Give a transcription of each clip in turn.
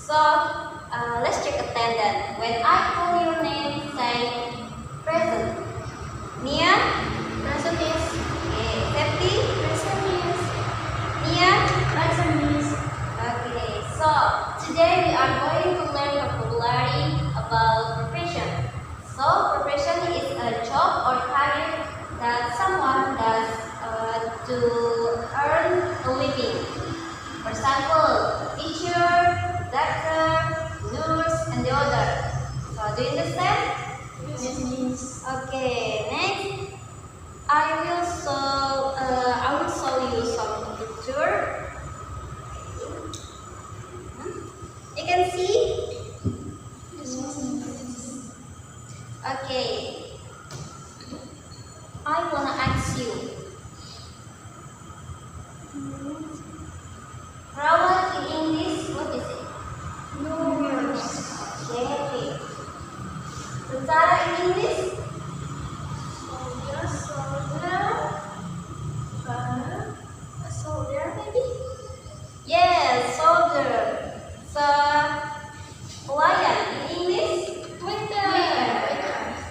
So, let's check attendance. When I call your name, say present. Nia? Present is. Okay. Septi? Present is. Nia? Present is. Okay. So, today we are going to learn vocabulary about profession. So, profession is a job or career that someone does to earn a living. For example, teacher, doctor, nurse, and the other. So, do you understand? Yes, miss. Okay, next I will show you some picture. You can see. Yes, miss. Okay. I wanna ask you. Perawat in English, what is it? Nurse. Okay. Tentara in English? Soldier, soldier. A soldier, maybe? Yes, soldier. So, pelayan in English? Waiter.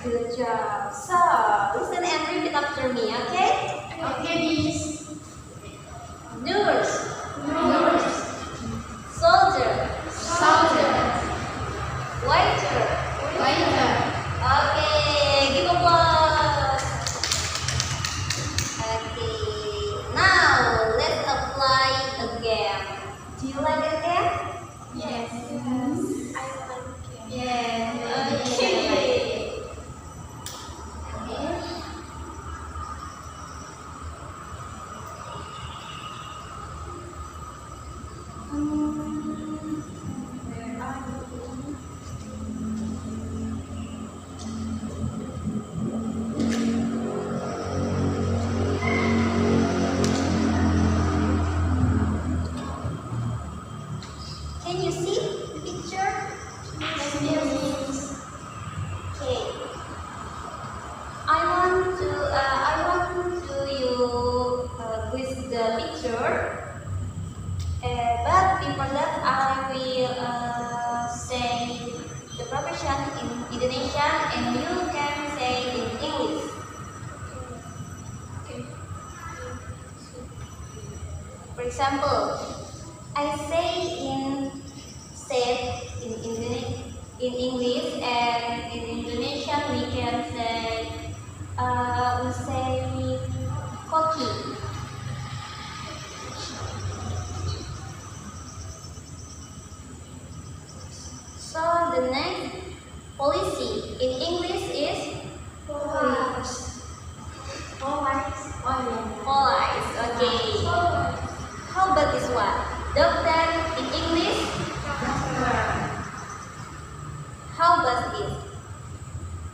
Good job. So, listen and repeat after me, okay? Okay, miss. Nurse, Nurse. soldier, Soldier. waiter. Waiter. Okay, give applause. Okay, now let's apply again. Do you like a game? Yes. I like it. Yeah. Okay. Okay. Where are you? Can you see the picture? Yes, miss. Okay. I want to you with the picture. But before that, I will say the profession in Indonesian, and you can say in English. Okay. For example, I say in English, and in Indonesian we can say koki. So the next, policy in English is Police. Police. police. Okay. How about this one? Doctor in English. How about this?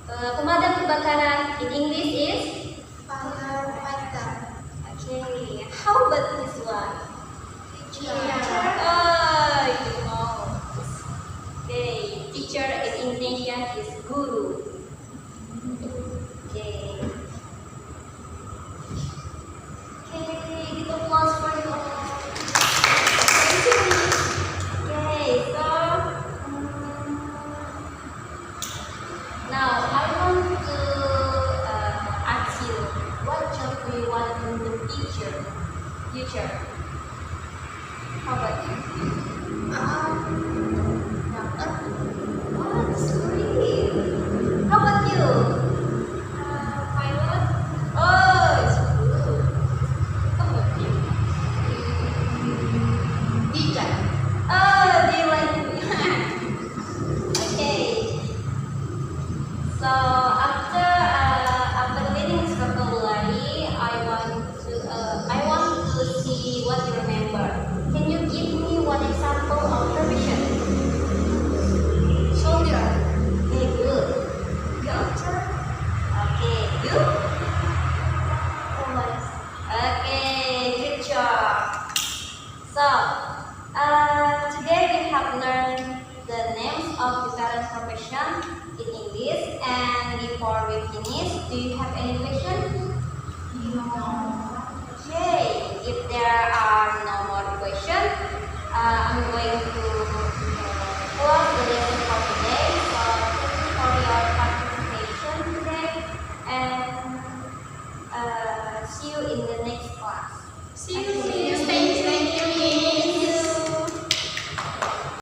Pemadam kebakaran in English is. Firefighter. Okay. How about this one? Teacher. Oh, you know. Okay. Teacher in Indonesian is guru. Okay. Okay. Give applause for you all. Okay. So now I want to ask you, what job do you want in the future? How about you? Doctor? Oh, that's great. How about you? Pilot. Oh, it's good. How about you? Teacher. Oh, do you like it? Okay. So after reading this vocabulary, I want to see what you remember. Can you give me one example of profession? Soldier. Okay, good. Doctor. Okay, you? Police. Okay, good job. So, today we have learned the names of different professions in English. And before we finish, do you have any question? No. Okay, if there are no more questions, I'm going to See you in the next class. See you